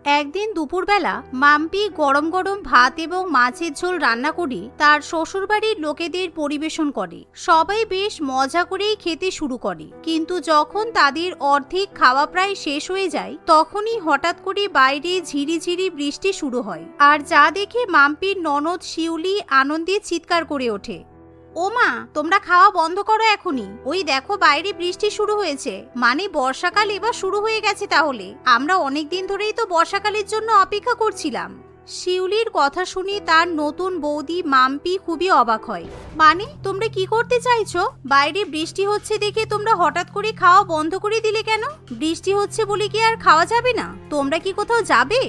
একদিন দুপুরবেলা মাম্পি গরম গরম ভাত এবং মাছের ঝোল রান্না করে তার শ্বশুরবাড়ির লোকেদের পরিবেশন করে। সবাই বেশ মজা করেই খেতে শুরু করে, কিন্তু যখন তাদের অর্ধেক খাওয়া প্রায় শেষ হয়ে যায় তখনই হঠাৎ করে বাইরে ঝিরিঝিরি বৃষ্টি শুরু হয়। আর যা দেখে মাম্পির ননদ শিউলি আনন্দে চিৎকার করে ওঠে, ওমা, তোমরা খাওয়া বন্ধ করো এখনই, ওই দেখো বাইরে বৃষ্টি শুরু হয়েছে, মানে বর্ষাকাল এবার শুরু হয়ে গেছে। তাহলে আমরা অনেকদিন ধরেই তো বর্ষাকালের জন্য অপেক্ষা করছিলাম। শিউলির কথা শুনে তার নতুন বৌদি মাম্পি খুবই অবাক হয়। মানে তোমরা কি করতে চাইছো? বাইরে বৃষ্টি হচ্ছে দেখে তোমরা হঠাৎ করে খাওয়া বন্ধ করে দিলে কেন? বৃষ্টি হচ্ছে বলে কি আর খাওয়া যাবে না? তোমরা কি কোথাও যাবে?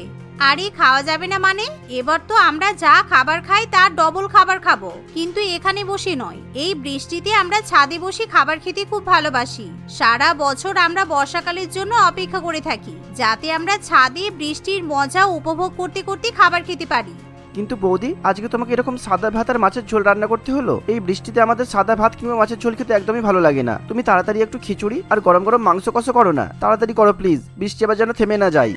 আরে খাওয়া যাবে না মানে? এবার তো আমরা যা খাবার খাই তার ডবল খাবার খাবো, কিন্তু এখানে বসে নয়। এই বৃষ্টিতে আমরা ছাদে বসে খাবার খেতে খুব ভালোবাসি। সারা বছর আমরা বর্ষাকালের জন্য অপেক্ষা করে থাকি, যাতে আমরা ছাদে বৃষ্টির মজা উপভোগ করতে করতে খাবার খেতে পারি। কিন্তু বৌদি, আজকে তোমাকে এরকম সাদা ভাত আর মাছের ঝোল রান্না করতে হলো? এই বৃষ্টিতে আমাদের সাদা ভাত কিংবা মাছের ঝোল খেতে একদমই ভালো লাগে না। তুমি তাড়াতাড়ি একটু খিচুড়ি আর গরম গরম মাংস কষা করো না, তাড়াতাড়ি করো প্লিজ, বৃষ্টি আবার যেন থেমে না যায়।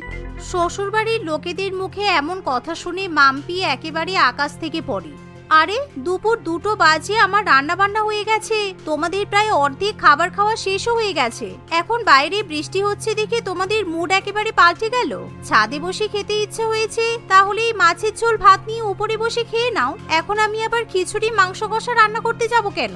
শ্বশুরবাড়ির লোকেদের মুখে এমন কথা শুনে মাম্পি একেবারে আকাশ থেকে পড়ে। আরে দুপুর 2টো বাজে আমার রান্না বান্না হয়ে গেছে, তোমাদের প্রায় অর্ধেক খাবার খাওয়া শেষও হয়ে গেছে, এখন বাইরে বৃষ্টি হচ্ছে দেখে তোমাদের মুড একেবারে পাল্টে গেল। ছাদে বসে খেতে ইচ্ছে হয়েছে, তাহলে এই মাছের ঝোল ভাত নিয়ে উপরে বসে খেয়ে নাও। এখন আমি আবার খিচুড়ি মাংস কষা রান্না করতে যাব কেন?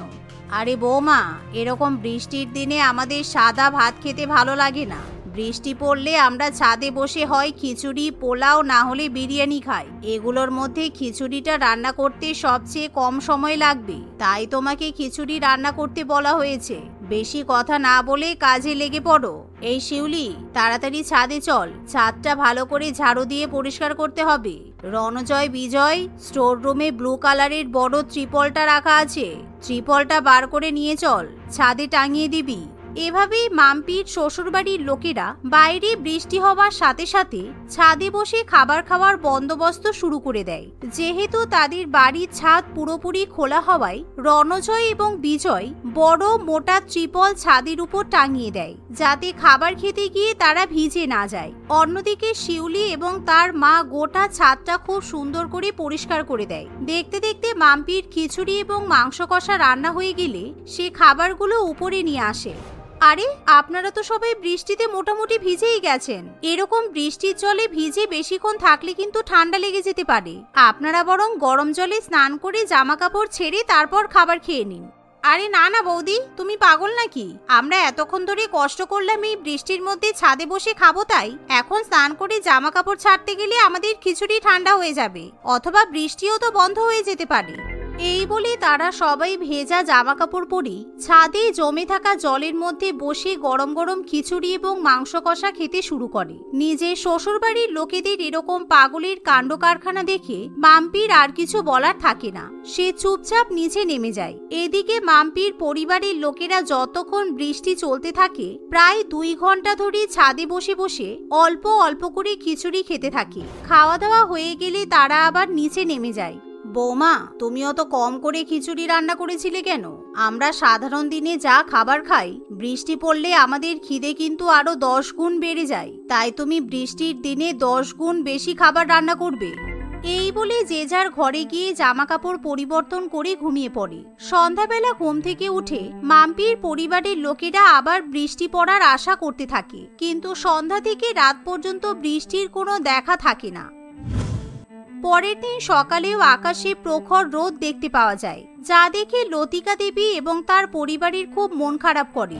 আরে বৌমা, এরকম বৃষ্টির দিনে আমাদের সাদা ভাত খেতে ভালো লাগে না। বৃষ্টি পড়লে আমরা ছাদে বসে হয় খিচুড়ি, পোলাও, না হলে বিরিয়ানি খাই। এগুলোর মধ্যে খিচুড়িটা রান্না করতে সবচেয়ে কম সময় লাগবে, তাই তোমাকে খিচুড়ি রান্না করতে বলা হয়েছে। বেশি কথা না বলে কাজে লেগে পড়ো। এই শিউলি, তাড়াতাড়ি ছাদে চল, ছাদটা ভালো করে ঝাড়ু দিয়ে পরিষ্কার করতে হবে। রণজয়, বিজয়, স্টোর রুমে ব্লু কালারের বড় ত্রিপলটা রাখা আছে, ত্রিপলটা বার করে নিয়ে চল, ছাদে টাঙিয়ে দিবি। এভাবেই মাম্পির শ্বশুরবাড়ির লোকেরা বাইরে বৃষ্টি হওয়ার সাথে সাথে ছাদে বসে খাবার খাওয়ার বন্দোবস্ত শুরু করে দেয়। যেহেতু তাদের বাড়ির ছাদ পুরোপুরি খোলা হওয়ায় রণজয় এবং বিজয় বড় মোটা ত্রিপল ছাদের উপর টাঙিয়ে দেয়, যাতে খাবার খেতে গিয়ে তারা ভিজে না যায়। অন্যদিকে শিউলি এবং তার মা গোটা ছাদটা খুব সুন্দর করে পরিষ্কার করে দেয়। দেখতে দেখতে মাম্পির খিচুড়ি এবং মাংস কষা রান্না হয়ে গেলে সে খাবারগুলো উপরে নিয়ে আসে। আরে আপনারা তো সবাই বৃষ্টিতে মোটামুটি ভিজেই গেছেন। এরকম বৃষ্টির জলে ভিজে বেশিক্ষণ থাকলে কিন্তু ঠান্ডা লেগে যেতে পারে। আপনারা বরং গরম জলে স্নান করে জামা কাপড় ছেড়ে তারপর খাবার খেয়ে নিন। আরে না না বৌদি, তুমি পাগল নাকি? আমরা এতক্ষণ ধরে কষ্ট করলাম এই বৃষ্টির মধ্যে ছাদে বসে খাবো, তাই এখন স্নান করে জামা কাপড় ছাড়তে গেলে আমাদের খিচুড়ি ঠান্ডা হয়ে যাবে, অথবা বৃষ্টিও তো বন্ধ হয়ে যেতে পারে। এই বলে তারা সবাই ভেজা জামা কাপড় পরে ছাদে জমে থাকা জলের মধ্যে বসে গরম গরম খিচুড়ি এবং মাংস কষা খেতে শুরু করে। নিজের শ্বশুরবাড়ির লোকেদের এরকম পাগলের কাণ্ড কারখানা দেখে মাম্পির আর কিছু বলার থাকে না, সে চুপচাপ নিচে নেমে যায়। এদিকে মাম্পির পরিবারের লোকেরা যতক্ষণ বৃষ্টি চলতে থাকে প্রায় 2 ঘন্টা ধরে ছাদে বসে বসে অল্প অল্প করে খিচুড়ি খেতে থাকে। খাওয়া দাওয়া হয়ে গেলে তারা আবার নিচে নেমে যায়। বৌমা, তুমি অত কম করে খিচুড়ি রান্না করেছিলে কেন? আমরা সাধারণ দিনে যা খাবার খাই, বৃষ্টি পড়লে আমাদের খিদে কিন্তু আরো 10 গুণ বেড়ে যায়, তাই তুমি বৃষ্টির দিনে 10 গুণ বেশি খাবার রান্না করবে। এই বলে যে যার ঘরে গিয়ে জামা কাপড় পরিবর্তন করে ঘুমিয়ে পড়ে। সন্ধ্যাবেলা ঘুম থেকে উঠে মাম্পির পরিবারের লোকেরা আবার বৃষ্টি পড়ার আশা করতে থাকে, কিন্তু সন্ধ্যা থেকে রাত পর্যন্ত বৃষ্টির কোনো দেখা থাকে না। পরের দিন সকালেও আকাশে প্রখর রোদ দেখতে পাওয়া যায়, যা দেখে লতিকা দেবী এবং তার পরিবারের খুব মন খারাপ করে।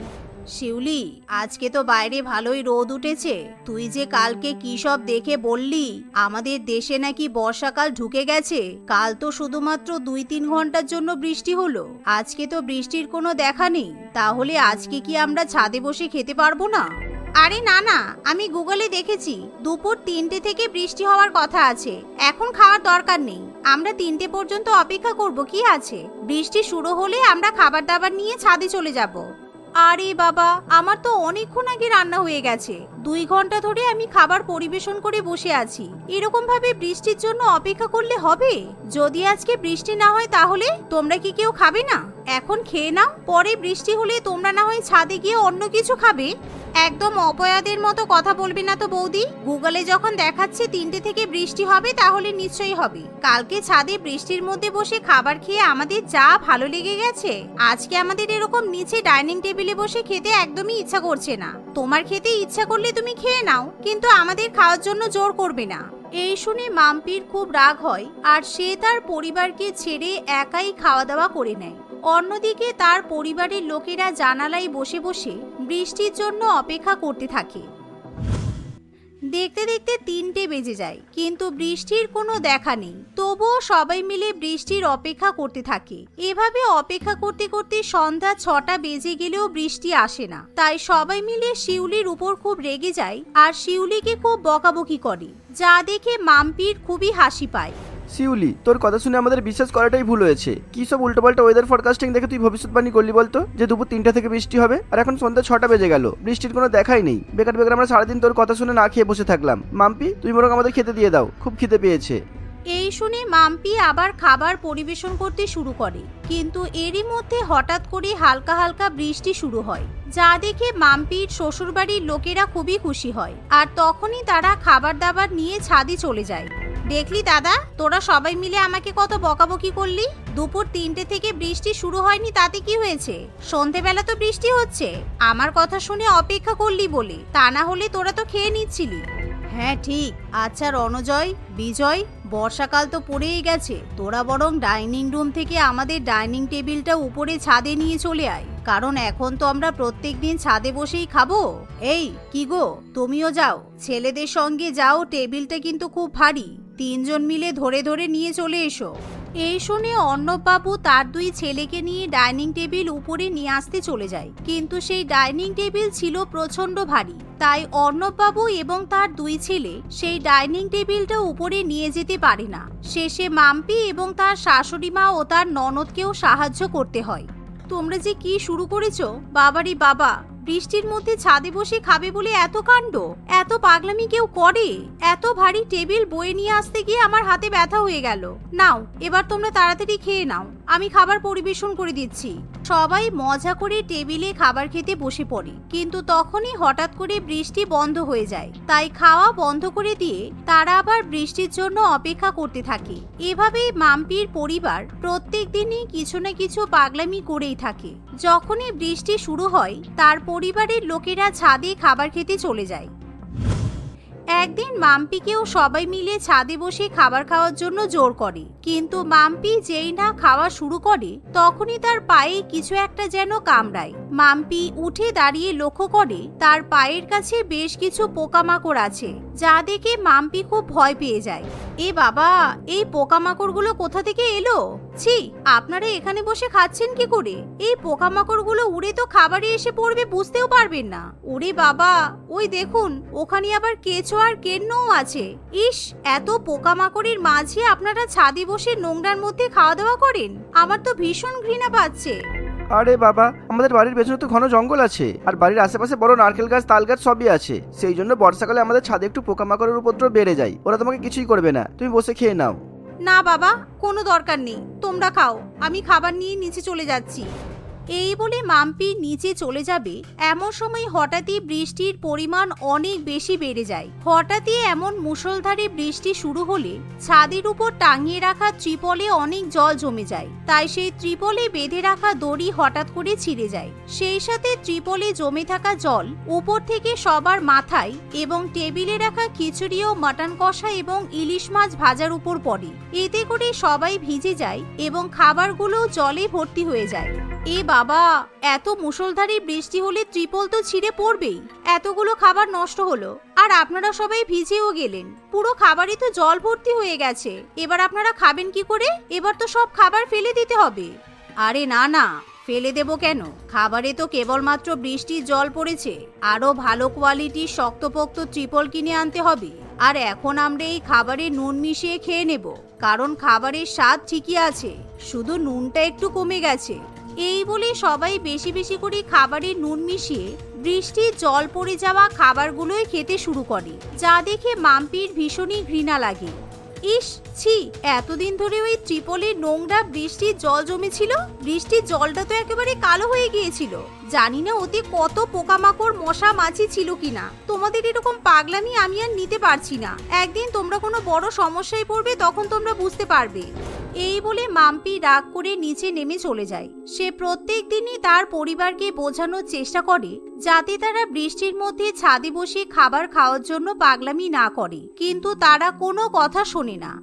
শিউলি, আজকে তো বাইরে ভালোই রোদ উঠেছে। তুই যে কালকে কি সব দেখে বললি আমাদের দেশে নাকি বর্ষাকাল ঢুকে গেছে, কাল তো শুধুমাত্র 2-3 ঘন্টার জন্য বৃষ্টি হলো, আজকে তো বৃষ্টির কোনো দেখা নেই। তাহলে আজকে কি আমরা ছাদে বসে খেতে পারবো না? আরে না না, আমি গুগলে দেখেছি দুপুর 3টে থেকে বৃষ্টি হওয়ার কথা আছে, এখন খাওয়ার দরকার নেই। আমরা 3টে পর্যন্ত অপেক্ষা করব, কি আছে? বৃষ্টি শুরু হলে আমরা খাবার দাবার নিয়ে ছাদে চলে যাব। আরে বাবা, আমার তো অনেকক্ষণ আগে রান্না হয়ে গেছে, 2 ঘন্টা ধরে আমি খাবার পরিবেশন করে বসে আছি। এরকম ভাবে বৃষ্টির জন্য অপেক্ষা করলে হবে? যদি আজকে বৃষ্টি না হয় তাহলে তোমরা কি কেউ খাবে না? এখন খেয়ে নাও, পরে বৃষ্টি হলে তোমরা না হয় ছাদে গিয়ে অন্য কিছু খাবে। একদম অপয়াদের মতো কথা বলবি না তো বৌদি। গুগলে যখন দেখাচ্ছে 3টে থেকে বৃষ্টি হবে তাহলে নিশ্চয়ই হবে। কালকে ছাদে বৃষ্টির মধ্যে বসে খাবার খেয়ে আমাদের যা ভালো লেগে গেছে, আজকে আমাদের এরকম নিচে ডাইনিং টেবিলে বসে খেতে একদমই ইচ্ছা করছে না। তোমার খেতে ইচ্ছা করলে তুমি খেয়ে নাও, কিন্তু আমাদের খাওয়ার জন্য জোর করবে না। এই শুনে মাম্পির খুব রাগ হয় আর সে তার পরিবারকে ছেড়ে একাই খাওয়া দাওয়া করে নেয়। অন্যদিকে তার পরিবারের লোকেরা জানালায় বসে বসে বৃষ্টির জন্য অপেক্ষা করতে থাকে। দেখতে দেখতে 3টে বেজে যায়, কিন্তু বৃষ্টির কোনো দেখা নেই। তবুও সবাই মিলে বৃষ্টির অপেক্ষা করতে থাকে। এভাবে অপেক্ষা করতে করতে সন্ধ্যা 6টা বেজে গেলেও বৃষ্টি আসে না। তাই সবাই মিলে শিউলির উপর খুব রেগে যায় আর শিউলিকে খুব বকাবকি করে, যা দেখে মাম্পির খুবই হাসি পায়। শিউলি, তোর কথা শুনে আমাদের বিশ্বাস করাটাই ভুল হয়েছে। কি সব উল্টোপাল্টা ওয়েদার ফরকাস্টিং দেখে তুই ভবিষ্যৎবাণী করলি বলতো যে দুপুর 3টা থেকে বৃষ্টি হবে, আর এখন সন্ধ্যা 6টা বেজে গেল, বৃষ্টির কোনো দেখাই নেই। বেকার বেকার আমরা সারাদিন তোর কথা শুনে না খেয়ে বসে থাকলাম। মাম্পি, তুমি বরং আমাদের খেতে দিয়ে দাও, খুব খিদে পেয়েছে। এই শুনে মাম্পি আবার খাবার পরিবেশন করতে শুরু করে, কিন্তু এরই মধ্যে হঠাৎ করে হালকা হালকা বৃষ্টি শুরু হয়, যা দেখে মাম্পির শ্বশুরবাড়ির লোকেরা খুবই খুশি হয়। আর তখনই তারা খাবার দাবার নিয়ে ছাদে চলে যায়। দেখলি দাদা, তোরা সবাই মিলে আমাকে কত বকাবকি করলি। দুপুর 3টে থেকে বৃষ্টি শুরু হয়নি, তাতে কি হয়েছে? সন্ধেবেলা তো বৃষ্টি হচ্ছে। আমার কথা শুনে অপেক্ষা করলি বলে, তা না হলে তোরা তো খেয়ে নিচ্ছিলি। হ্যাঁ ঠিক। আচ্ছা রণজয়, বিজয়, বর্ষাকাল তো পড়েই গেছে, তোরা বরং ডাইনিং রুম থেকে আমাদের ডাইনিং টেবিলটা উপরে ছাদে নিয়ে চলে আয়, কারণ এখন তো আমরা প্রত্যেকদিন ছাদে বসেই খাবো। এই কি গো, তুমিও যাও, ছেলেদের সঙ্গে যাও, টেবিলটা কিন্তু খুব ভারী, 3 জন মিলে ধরে ধরে নিয়ে চলে এসো। এই শুনে অর্ণববাবু তার 2 ছেলেকে নিয়ে ডাইনিং টেবিল উপরে নিয়ে আসতে চলে যায়, কিন্তু সেই ডাইনিং টেবিল ছিল প্রচন্ড ভারী। তাই অর্ণববাবু এবং তার 2 ছেলে সেই ডাইনিং টেবিলটা উপরে নিয়ে যেতে পারে না। শেষে মাম্পি এবং তার শাশুড়ি মা ও তার ননদকেও সাহায্য করতে হয়। তোমরা যে কি শুরু করেছো বাবারি বাবা, বৃষ্টির মধ্যে ছাদে বসে খাবে বলে এত কাণ্ড, এত পাগলামি কেউ করে? এত ভারী টেবিল বয়ে নিয়ে আসতে গিয়ে আমার হাতে ব্যথা হয়ে গেল। নাও এবার তোমরা তাড়াতাড়ি খেয়ে নাও, আমি খাবার পরিবেশন করে দিচ্ছি। সবাই মজা করে টেবিলে খাবার খেতে বসে পড়ে, কিন্তু তখনই হঠাৎ করে বৃষ্টি বন্ধ হয়ে যায়। তাই খাওয়া বন্ধ করে দিয়ে তারা আবার বৃষ্টির জন্য অপেক্ষা করতে থাকে। এভাবেই মাম্পির পরিবার প্রত্যেক দিনই কিছু না কিছু পাগলামি করেই থাকে। যখনই বৃষ্টি শুরু হয়, তার পরিবারের লোকেরা ছাদে খাবার খেতে চলে যায়। একদিন মাম্পিকেও সবাই মিলে ছাদে বসে খাবার খাওয়ার জন্য জোর করে, কিন্তু মাম্পি যেই না খাওয়া শুরু করে তখনই তার পায়ে কিছু একটা যেন কামড়ায়। মাম্পি উঠে দাঁড়িয়ে লক্ষ্য করে তার পায়ের কাছে বেশ কিছু পোকামাকড় আছে, যা দেখে মাম্পি খুব ভয় পেয়ে যায়। এ বাবা, এই পোকামাকড়গুলো কোথা থেকে এলো? ছি, আপনারা এখানে বসে খাচ্ছেন কি করে? এই পোকামাকড়গুলো উড়ে তো খাবারে এসে পড়বে, বুঝতেও পারবেন না। ওরে বাবা, ওই দেখুন, ওখানে আবার কেঁচো আর কেন্নও আছে। ইস, এত পোকামাকড়ের মাঝে আপনারা ছাদে বসে নোংরার মধ্যে খাওয়া দাওয়া করেন? আমার তো ভীষণ ঘৃণা পাচ্ছে। আরে বাবা, আমাদের বাড়ির পেছনে তো ঘন জঙ্গল আছে, আর বাড়ির আশেপাশে বড় নারকেল গাছ, তাল গাছ সবই আছে। সেই জন্য বর্ষাকালে আমাদের ছাদে একটু পোকামাকড়ের উপদ্রব বেড়ে যায়। ওরা তোমাকে কিছুই করবে না, তুমি বসে খেয়ে নাও। না বাবা, কোনো দরকার নেই, তোমরা খাও, আমি খাবার নিয়ে নিচে চলে যাচ্ছি। এই বলে মাম্পি নিচে চলে যাবে, এমন সময় হঠাৎই বৃষ্টির পরিমাণ অনেক বেশি বেড়ে যায়। হঠাৎই এমন মুষলধারে বৃষ্টি শুরু হলে ছাদের উপর টাঙিয়ে রাখা ত্রিপলে অনেক জল জমে যায়। তাই সেই ত্রিপলে বেঁধে রাখা দড়ি হঠাৎ করে ছিঁড়ে যায়। সেই সাথে ত্রিপলে জমে থাকা জল উপর থেকে সবার মাথায় এবং টেবিলে রাখা খিচুড়ি ও মাটন কষা এবং ইলিশ মাছ ভাজার উপর পড়ে। এতে করে সবাই ভিজে যায় এবং খাবারগুলো জলে ভর্তি হয়ে যায়। এ বাবা, এত মুষলধারে বৃষ্টি হলে ত্রিপল তো ছিঁড়ে পড়বেই। এতগুলো খাবার নষ্ট হলো, আর আপনারা সবাই ভিজেও গেলেন। পুরো খাবারই তো জল ভর্তি হয়ে গেছে। এবার আপনারা খাবেন কি করে? এবার তো সব খাবার ফেলে দিতে হবে। আরে না না, ফেলে দেব কেন? খাবারে তো কেবলমাত্র বৃষ্টির জল পড়েছে। আরো ভালো কোয়ালিটির শক্তপোক্ত ত্রিপল কিনে আনতে হবে। আর এখন আমরা এই খাবারে নুন মিশিয়ে খেয়ে নেব, কারণ খাবারের স্বাদ ঠিকই আছে, শুধু নুনটা একটু কমে গেছে। এই বলে সবাই বেশি বেশি করে খাবারে নুন মিশিয়ে বৃষ্টির জল পড়ে যাওয়া খাবারগুলোই খেতে শুরু করে, যা দেখে মাম্পির ভীষণই ঘৃণা লাগে। ইস, ছি, এতদিন ধরে ওই ত্রিপলের নোংরা বৃষ্টির জল জমেছিল। বৃষ্টির জলটা তো একেবারে কালো হয়ে গিয়েছিল। জানি না ওতে কত পোকামাকড় মশা মাছি ছিল কিনা। তোমাদের এরকম পাগলামি আমি আর নিতে পারছি না। একদিন তোমরা কোনো বড় সমস্যায় পড়বে, তখন তোমরা বুঝতে পারবে। এই বলে মাম্পি রাগ করে নিচে নেমে চলে যায়। সে প্রত্যেক দিনই তার পরিবারকে বোঝানোর চেষ্টা করে যাতে তারা বৃষ্টির মধ্যে ছাদে বসে খাবার খাওয়ার জন্য পাগলামি না করে, কিন্তু তারা কোনো কথা শোনে না।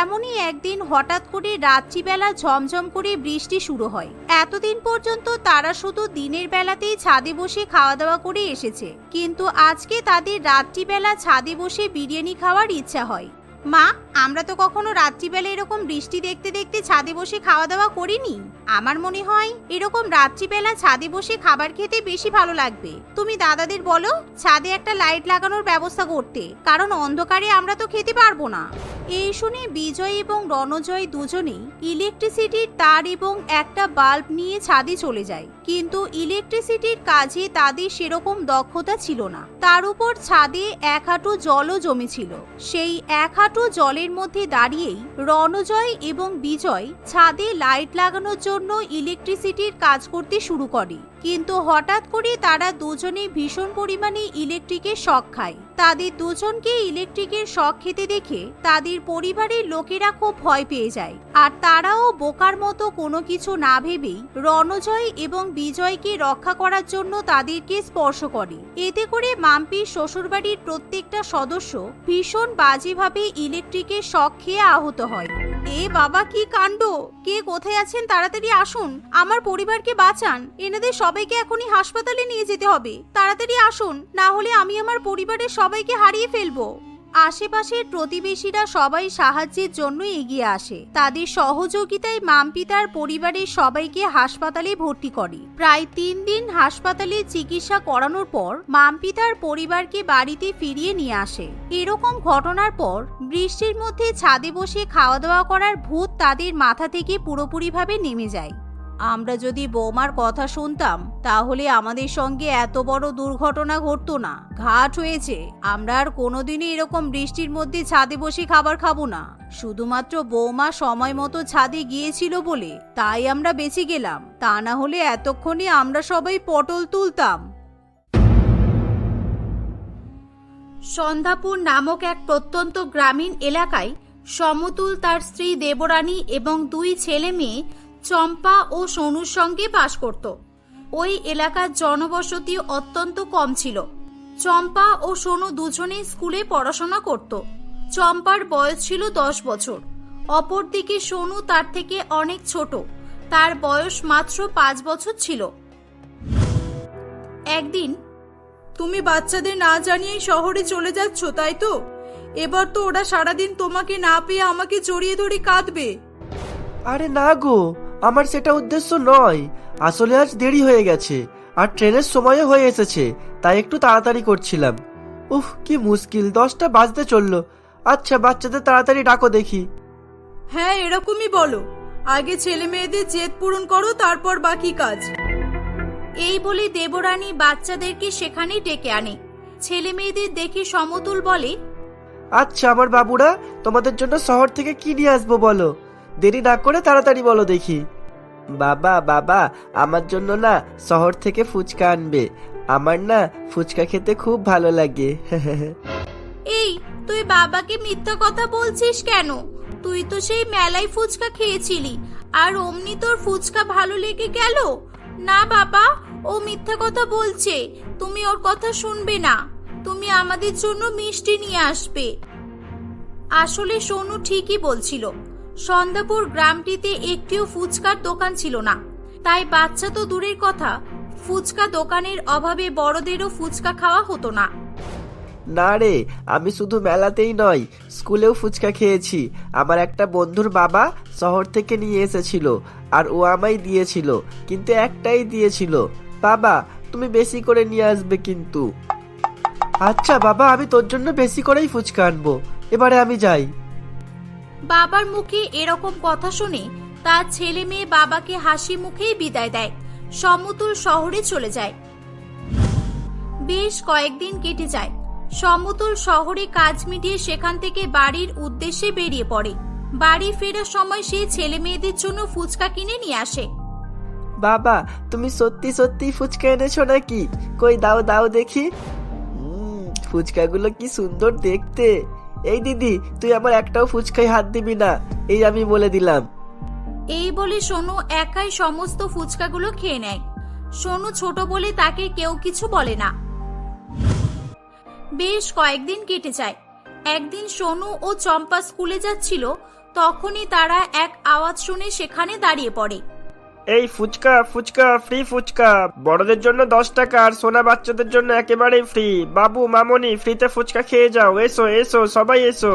এমনই একদিন হঠাৎ করে রাত্রিবেলা ঝমঝম করে বৃষ্টি শুরু হয়। এতদিন পর্যন্ত তারা শুধু দিনের বেলাতেই ছাদে বসে খাওয়া দাওয়া করে এসেছে, কিন্তু আজকে তাদের রাত্রিবেলা ছাদে বসে বিরিয়ানি খাওয়ার ইচ্ছা হয়। মা, আমরা তো কখনো রাত্রিবেলা এরকম বৃষ্টি দেখতে দেখতে ছাদে বসে খাওয়া দাওয়া করিনি। আমার মনে হয় এরকম রাত্রিবেলা ছাদে বসে খাবার খেতে বেশি ভালো লাগবে। তুমি দাদাদের বলো ছাদে একটা লাইট লাগানোর ব্যবস্থা করতে, কারণ অন্ধকারে আমরা তো খেতে পারবো না। এই শুনে বিজয় এবং রণজয় দুজনেই ইলেকট্রিসিটির তার এবং একটা বাল্ব নিয়ে ছাদে চলে যায়, কিন্তু ইলেকট্রিসিটির কাজে তাদের সেরকম দক্ষতা ছিল না। তার উপর ছাদে এক হাঁটু জলও জমেছিল। সেই এক হাঁটু জলের মধ্যে দাঁড়িয়েই রণজয় এবং বিজয় ছাদে লাইট লাগানোর জন্য ইলেকট্রিসিটির কাজ করতে শুরু করে, কিন্তু হঠাৎ করে তারা দুজনে ভীষণ পরিমাণে ইলেকট্রিকের শক খায়। তাদের দুজনকে ইলেকট্রিকের শক খেতে দেখে তাদের পরিবারের লোকেরা খুব ভয় পেয়ে যায়, আর তারাও বোকার মতো কোনো কিছু না ভেবেই রণজয় এবং বিজয়কে রক্ষা করার জন্য তাদেরকে স্পর্শ করে। এতে করে মাম্পির শ্বশুরবাড়ির প্রত্যেকটা সদস্য ভীষণ বাজেভাবে ইলেকট্রিকের শক খেয়ে আহত হয়। এ বাবা, কি কাণ্ড! কে কোথায় আছেন? তাড়াতাড়ি আসুন, আমার পরিবারকে বাঁচান। এনাদের সবাইকে এখনই হাসপাতালে নিয়ে যেতে হবে। তাড়াতাড়ি আসুন, না হলে আমি আমার পরিবারের সবাইকে হারিয়ে ফেলবো। আশেপাশের প্রতিবেশীরা সবাই সাহায্যের জন্য এগিয়ে আসে। তাদের সহযোগিতায় মাম্পি তার পরিবারের সবাইকে হাসপাতালে ভর্তি করে। প্রায় 3 দিন হাসপাতালে চিকিৎসা করানোর পর মাম্পি তার পরিবারকে বাড়িতে ফিরিয়ে নিয়ে আসে। এরকম ঘটনার পর বৃষ্টির মধ্যে ছাদে বসে খাওয়া দাওয়া করার ভূত তাদের মাথা থেকে পুরোপুরিভাবে নেমে যায়। আমরা যদি বৌমার কথা শুনতাম তাহলে আমাদের সঙ্গে এত বড় দুর্ঘটনা ঘটতো না। ঘাট হয়েছে, আমরা আর কোনোদিনই এরকম বৃষ্টির মধ্যে ছাদে বসে খাবার খাবো না। শুধুমাত্র বৌমা সময় মতো ছাদে গিয়েছিল বলে তাই আমরা বেঁচে গেলাম, তা না হলে এতক্ষণে আমরা সবাই পটল তুলতাম। সন্ধ্যাপুর নামক এক প্রত্যন্ত গ্রামীণ এলাকায় সমতুল তার স্ত্রী দেবরানী এবং 2 ছেলে মেয়ে চম্পা ও সোনুর সঙ্গে বাস করত। ওই এলাকার জনবসতি অত্যন্ত কম ছিল। চম্পা ও সোনু দুজনেই স্কুলে পড়াশোনা করত। চম্পার বয়স ছিল 10 বছর। অপরদিকে সোনু তার থেকে অনেক ছোট, তার বয়স মাত্র 5 বছর ছিল। একদিন, তুমি বাচ্চাদের না জানিয়েই শহরে চলে যাচ্ছ, তাই তো? এবার তো ওরা সারাদিন তোমাকে না পেয়ে আমাকে জড়িয়ে ধরে কাঁদবে। আরে না গো, আমার সেটা উদ্দেশ্য নয়। আসলে আজ দেরি হয়ে গেছে আর ট্রেনের সময়ও হয়ে এসেছে, তাই একটু তাড়াতাড়ি করছিলাম। উফ, কি মুশকিল, 10টা বাজতে চললো। আচ্ছা, বাচ্চাদের তাড়াতাড়ি ডাকো দেখি। হ্যাঁ, এরকমই বলো। আগে ছেলে মেয়েদের জেদ পূরণ করো, তারপর বাকি কাজ। এই বলে দেবরানী বাচ্চাদেরকে সেখানে ডেকে আনে। ছেলে মেয়েদের দেখে সমতুল বলে, আচ্ছা আমার বাবুরা, তোমাদের জন্য শহর থেকে কি নিয়ে আসবো বলো? দেরি না করে তাড়াতাড়ি বলো দেখি। বাবা বাবা, আমার জন্য না শহর থেকে ফুচকা আনবে। আমার না ফুচকা খেতে খুব ভালো লাগে। এই, তুই বাবাকে মিথ্যা কথা বলছিস কেন? তুই তো সেই মেলায় ফুচকা খেয়েছিলি, আর অমনি তোর ফুচকা ভালো লেগে গেল? না বাবা, ও মিথ্যা কথা বলছে। তুমি ওর কথা শুনবে না। তুমি আমাদের জন্য মিষ্টি নিয়ে আসবে। আসলে সোনু ঠিকই বলছিল। সন্ধ্যাপুর গ্রামটিতে একটিও ফুচকার দোকান ছিল না। তাই বাচ্চা তো দূরের কথা, ফুচকা দোকানের অভাবে বড়দেরও ফুচকা খাওয়া হতো না। না রে, আমি শুধু মেলাতেই নয়, স্কুলেও ফুচকা খেয়েছি। আমার একটা বন্ধুর বাবা শহর থেকে নিয়ে এসেছিল, আর ও আমায় দিয়েছিল, কিন্তু একটাই দিয়েছিল। বাবা, তুমি বেশি করে নিয়ে আসবে কিন্তু। আচ্ছা বাবা, আমি তোর জন্য বেশি করেই ফুচকা আনবো। এবারে আমি যাই। বাবার মুখে এরকম কথা শুনে তার ছেলে মেয়ে বাবাকে হাসি মুখেই বিদায় দেয়। সমতুল শহরে চলে যায়। বেশ কয়েকদিন কেটে যায়। সমতুল শহরে কাজ মিটিয়ে সেখান থেকে বাড়ির উদ্দেশ্যে বেরিয়ে পড়ে। বাড়ি ফেরার সময় সে ছেলে মেয়েদের জন্য ফুচকা কিনে নিয়ে আসে। বাবা, তুমি সত্যি সত্যি ফুচকা এনেছো নাকি? কই দাও দাও দেখি। ফুচকাগুলো কি সুন্দর দেখতে। এই দিদি, তুই আমার একটাও ফুচকায় হাত দিবি না, এই আমি বলে দিলাম। এই বলে সোনু একাই সমস্ত ফুচকাগুলো খেয়ে নেয়। সোনু ছোট বলে তাকে কেউ কিছু বলে না। বেশ কয়েকদিন কেটে যায়। একদিন সোনু ও চম্পা স্কুলে যাচ্ছিল, তখনই তারা এক আওয়াজ শুনে সেখানে দাঁড়িয়ে পড়ে। এই ফুচকা ফুচকা ফ্রি ফুচকা, বড়দের জন্য 10 টাকা আর সোনা বাচ্চাদের জন্য একেবারেই ফ্রি। বাবু মামনি, ফ্রিতে ফুচকা খেয়ে যাও, এসো এসো সবাই এসো।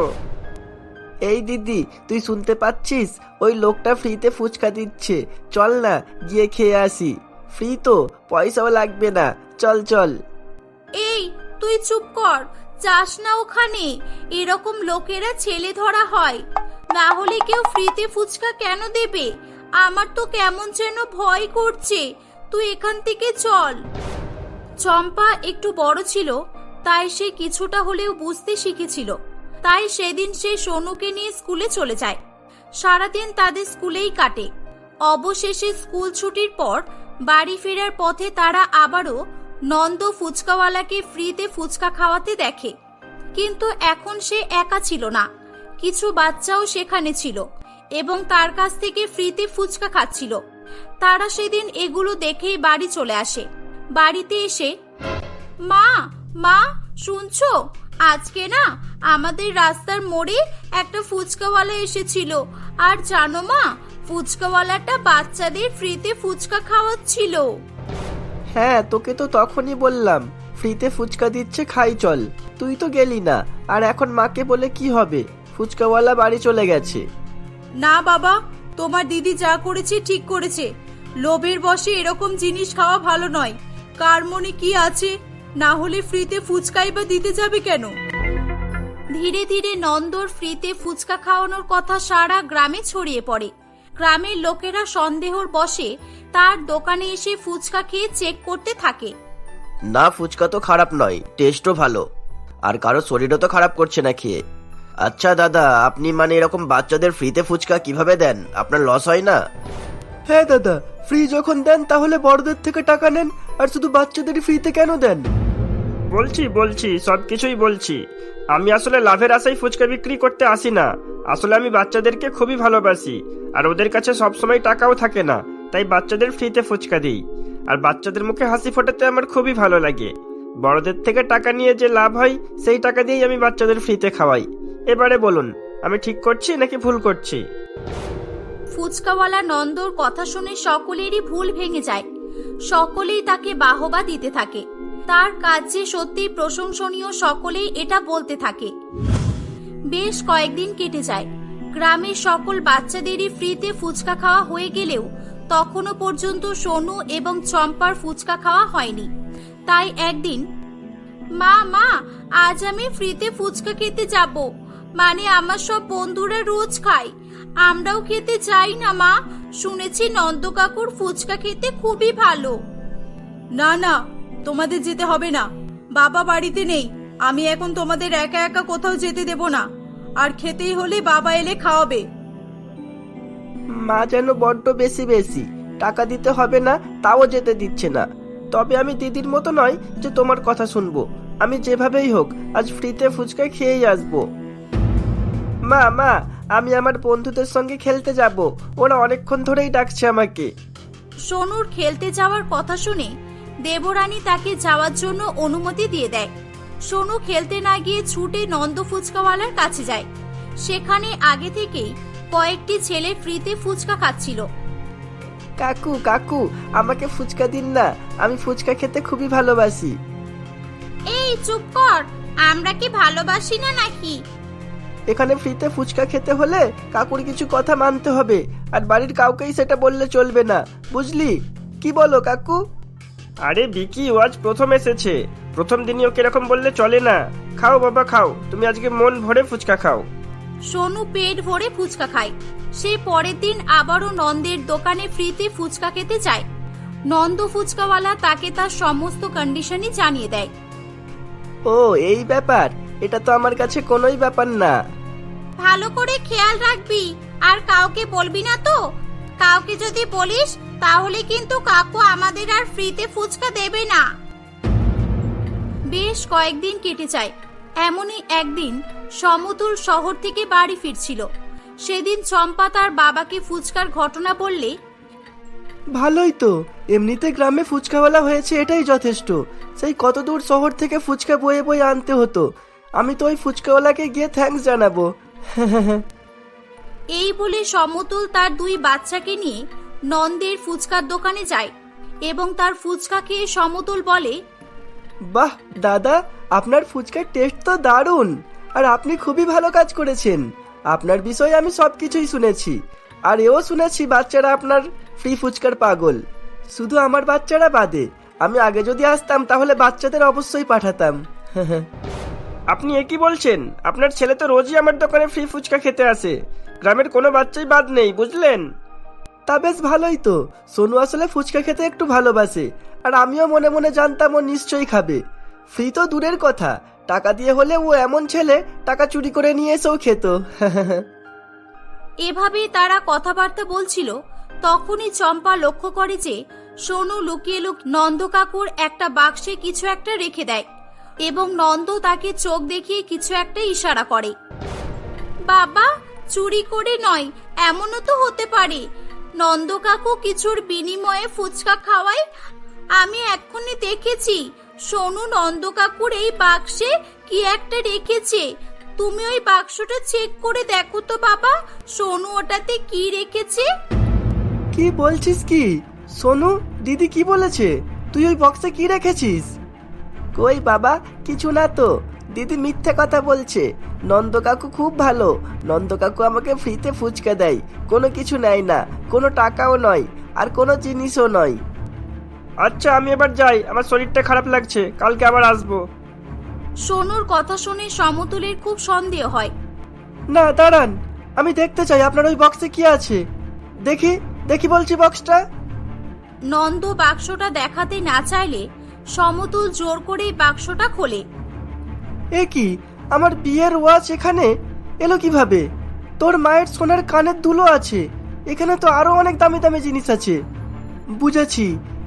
এই দিদি, তুই শুনতে পাচ্ছিস? ওই লোকটা ফ্রিতে ফুচকা দিচ্ছে, চল না গিয়ে খেয়ে আসি। ফ্রি তো, পয়সাও লাগবে না, চল চল। এই তুই চুপ কর, যাস না ওখানে। এরকম লোকেরা ছেলে ধরা হয়, না হলে কেউ ফ্রিতে ফুচকা কেন দেবে? আমার তো কেমন যেন ভয় করছে, তুই এখান থেকে চল। চম্পা একটু বড় ছিল, তাই সে কিছুটা হলেও বুঝতে শিখেছিল। তাই সেদিন সে সোনুকে নিয়ে স্কুলে চলে যায়। সারাদিন তাদের স্কুলেই কাটে। অবশেষে স্কুল ছুটির পর বাড়ি ফেরার পথে তারা আবারও নন্দ ফুচকাওয়ালাকে ফ্রিতে ফুচকা খাওয়াতে দেখে। কিন্তু এখন সে একা ছিল না, কিছু বাচ্চাও সেখানে ছিল এবং তার কাছ থেকে ফ্রিতে ফুচকা খাচ্ছিল। তারা সেদিন এগুলো দেখেই বাড়ি চলে আসে। বাড়িতে এসে, মা মা শুনছো, আজকে না আমাদের রাস্তার মোড়ে একটা ফুচকাওয়ালা এসেছিল, আর জানো মা, ফুচকাওয়ালাটা বাচ্চাদের ফ্রিতে ফুচকা খাওয়াচ্ছিল। হ্যাঁ, তোকে তো তখনই বললাম ফ্রিতে ফুচকা দিচ্ছে, খাই চল। তুই তো গেলি না, আর এখন মাকে বলে কি হবে? ফুচকাওয়ালা বাড়ি চলে গেছে। না বাবা, তোমার দিদি যা করেছে ঠিক করেছে। লোভের বশে এরকম জিনিস খাওয়া ভালো নয়। কার মনে কি আছে, না হলে ফ্রিতে ফুচকাই বা দিতে যাবে কেন? ধীরে ধীরে নন্দর ফ্রিতে ফুচকা খাওয়ানোর কথা সারা গ্রামে ছড়িয়ে পড়ে। গ্রামের লোকেরা সন্দেহর বশে তার দোকানে এসে ফুচকা খেয়ে চেক করতে থাকে। না, ফুচকা তো খারাপ নয়, টেস্টও ভালো, আর কারো শরীরও তো খারাপ করছে না খেয়ে। আচ্ছা দাদা, আপনি মানে এরকম বাচ্চাদের ফ্রিতে ফুচকা কিভাবে দেন? আপনার লস হয় না? হ্যাঁ দাদা, ফ্রি যখন দেন তাহলে বড়দের থেকে টাকা নেন, আর শুধু বাচ্চাদেরই ফ্রিতে কেন দেন? বলছি সবকিছুই বলছি। আমি আসলে লাভের আশায় ফুচকা বিক্রি করতে আসি না। আসলে আমি বাচ্চাদেরকে খুবই ভালোবাসি, আর ওদের কাছে সবসময় টাকাও থাকে না, তাই বাচ্চাদের ফ্রিতে ফুচকা দিই। আর বাচ্চাদের মুখে হাসি ফোটাতে আমার খুবই ভালো লাগে। বড়দের থেকে টাকা নিয়ে যে লাভ হয়, সেই টাকা দিয়েই আমি বাচ্চাদের ফ্রিতে খাওয়াই। এবারে বলুন, আমি ঠিক করছি নাকি ভুল করছি? ফুচকাওয়ালা নন্দর কথা শুনে সকলেরই ভুল ভেঙে যায়। সকলেই তাকে বাহবা দিতে থাকে। তার কাজ যে সত্যি প্রশংসনীয়, সকলেই এটা বলতে থাকে। বেশ কয়েকদিন কেটে যায়। গ্রামের সকল বাচ্চাদেরই ফ্রিতে ফুচকা খাওয়া হয়ে গেলেও তখনও পর্যন্ত সোনু এবং চম্পার ফুচকা খাওয়া হয়নি। তাই একদিন, মা আজ আমি ফ্রিতে ফুচকা খেতে যাব। মানে আমার সব বন্ধুরা রোজ খায়, আমরাও খেতে চাই না মা। শুনেছি নন্দ কাকুর ফুচকা খেতে খুবই ভালো। না না, তোমাদের যেতে হবে না। বাবা বাড়িতে নেই, আমি এখন তোমাদের একা একা কোথাও যেতে দেব না। আর খেতেই হলে বাবা এলে খাওয়াবে। মা যেন বড্ড বেশি বেশি টাকা দিতে হবে না, তাও যেতে দিচ্ছে না। তবে আমি দিদির মতো নয় যে তোমার কথা শুনবো। আমি যেভাবেই হোক আজ ফ্রিতে ফুচকা খেয়েই আসবো। মা আমি আমার বন্ধুদের সঙ্গে খেলতে যাব, ওরা অনেকক্ষণ ধরেই ডাকছে আমাকে। সোনুর খেলতে যাওয়ার কথা শুনে দেবরানী তাকে যাওয়ার জন্য অনুমতি দিয়ে দেয়। সোনু খেলতে না গিয়ে ছুটে নন্দ ফুচকাওয়ালার কাছে যায়। সেখানে আগে থেকেই কয়েকটি ছেলে ফ্রিতে ফুচকা খাচ্ছিল। কাকু আমাকে ফুচকা দিন না, আমি ফুচকা খেতে খুবই ভালোবাসি। এই চুপ কর, আমরা কি ভালোবাসি না নাকি? এখানে ফ্রিতে ফুচকা খেতে হলে কাকুর কিছু কথা মানতে হবে, আর বাড়ির কাউকেই সেটা বললে চলবে না, বুঝলি? কি বলো কাকু? আরে বিকি, ও আজ প্রথম এসেছে, প্রথম দিনই ওকে এরকম বললে চলে না। খাও বাবা খাও, তুমি আজকে মন ভরে ফুচকা খাও। সোনু পেট ভরে ফুচকা খায়। সে পরের দিন আবারও নন্দের দোকানে ফ্রিতে ফুচকা খেতে যায়। নন্দ ফুচকাওয়ালা তাকে তার সমস্ত কন্ডিশনই জানিয়ে দেয়। ও এই ব্যাপার, এটা তো আমার কাছে কোনোই ব্যাপার না। ভালো করে খেয়াল রাখবি, আর কাউকে বলবি না তো। কাউকে যদি বলিস তাহলে কিন্তু কাকু আমাদের আর ফ্রিতে ফুচকা দেবে না। বেশ কয়েকদিন কেটে যায়। এমনই একদিন সমতুল শহর থেকে বাড়ি ফিরছিল। সেদিন চম্পা তার বাবাকে ফুচকার ঘটনা বললে, ভালোই তো, এমনিতে গ্রামে ফুচকাওয়ালা হয়েছে এটাই যথেষ্ট। সেই কত দূর শহর থেকে ফুচকা বয়ে বয়ে আনতে হতো, আমি তো ওই ফুচকাওয়ালাকে গিয়ে থ্যাঙ্কস জানাবো। এই বলে সমতুল তার দুই বাচ্চাকে নিয়ে নন্দের ফুচকার দোকানে যায় এবং তার ফুচকা খেয়ে সমতুল বলে, বাহ দাদা, আপনার ফুচকার টেস্ট তো দারুণ, আর আপনি খুবই ভালো কাজ করেছেন। আপনার বিষয়ে আমি সবকিছুই শুনেছি, আর এও শুনেছি বাচ্চারা আপনার ফ্রি ফুচকার পাগল। শুধু আমার বাচ্চারা বাদে, আমি আগে যদি আসতাম তাহলে বাচ্চাদের অবশ্যই পাঠাতাম। আপনি একই বলছেন? আপনার ছেলে তো রোজই আমার দোকানে ফ্রি ফুচকা খেতে আসে, গ্রামের কোনো বাচ্চাই বাদ নেই, বুঝলেন? তা বেশ ভালোই তো, সোনু আসলে ফুচকা খেতে একটু ভালোবাসে, আর আমিও মনে মনে জানতাম ও নিশ্চয়ই খাবে। ফ্রি তো দূরের কথা, টাকা দিয়ে হলে ও এমন ছেলে টাকা চুরি করে নিয়ে এসেও খেত। এভাবেই তারা কথাবার্তা বলছিল। তখনই চম্পা লক্ষ্য করে যে সোনু লুকিয়ে নন্দ কাকুর একটা বাক্সে কিছু একটা রেখে দেয় এবং নন্দ তাকে চোখ দেখিয়ে কিছু একটা ইশারা করে। বাবা, চুরি করে নয়, এমনও তো হতে পারে নন্দ কাকু কিছুর বিনিময়ে ফুচকা খাওয়ায়। আমি এক্ষুনি দেখেছি সোনু নন্দ কাকুর এই বাক্সে কি একটা রেখেছে। তুমি ওই বাক্সটা চেক করে দেখো তো বাবা, সোনু ওটাতে কি রেখেছে। কি বলছিস কি? সোনু দিদি কি বলেছে? তুই ওই বক্সে কি রেখেছিস? কই বাবা, কিছু না তো, দিদি মিথ্যে কথা বলছে। নন্দ কাকু খুব ভালো, নন্দ কাকু আমাকে ফ্রিতে ফুচকা দেয়, কোনো কিছু নেয় না, কোনো টাকাও নয়, আর কোনো জিনিসও নয়। আচ্ছা আমি এবার যাই, আমার শরীরটা খারাপ লাগছে, কালকে আবার আসবো। সোনুর কথা শুনে সমতুলের খুব সন্দেহ হয়। না দাঁড়ান, আমি দেখতে চাই আপনার ওই বক্সে কি আছে। দেখি দেখি বলছি বক্সটা। নন্দ বাক্সটা দেখাতে না চাইলে সমতুল জোর করে বাক্সটা খোলে। এ কি, আমার বিয়ের ওয়াচ এখানে এলো কিভাবে? তোর মায়ের সোনার কানের দুলো আছে, এখানে তো আরো অনেক দামি দামি জিনিস আছে। বুঝেছি,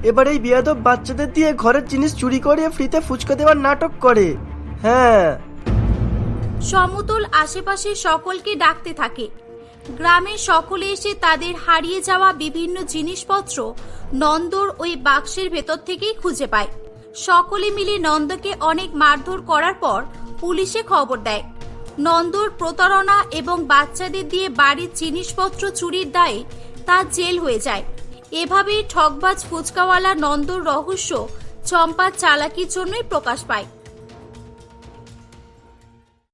এবার এই বেয়াদব বাচ্চাদের দিয়ে ঘরের জিনিস চুরি করে ফ্রিতে ফুচকা দেওয়ার নাটক করে। হ্যাঁ। সমতুল আশেপাশে সকলকে ডাকতে থাকে। গ্রামের সকলে এসে তাদের হারিয়ে যাওয়া বিভিন্ন জিনিসপত্র নন্দর ওই বাক্সের ভেতর থেকেই খুঁজে পায়। সকলে মিলে নন্দকে অনেক মারধর করার পর পুলিশে খবর দেয়। নন্দর প্রতারণা এবং বাচ্চাদের দিয়ে বাড়ির জিনিসপত্র চুরির দায়ে তার জেল হয়ে যায়। এভাবেই ঠকবাজ ফুচকাওয়ালা নন্দর রহস্য চম্পার চালাকির জন্যই প্রকাশ পায়।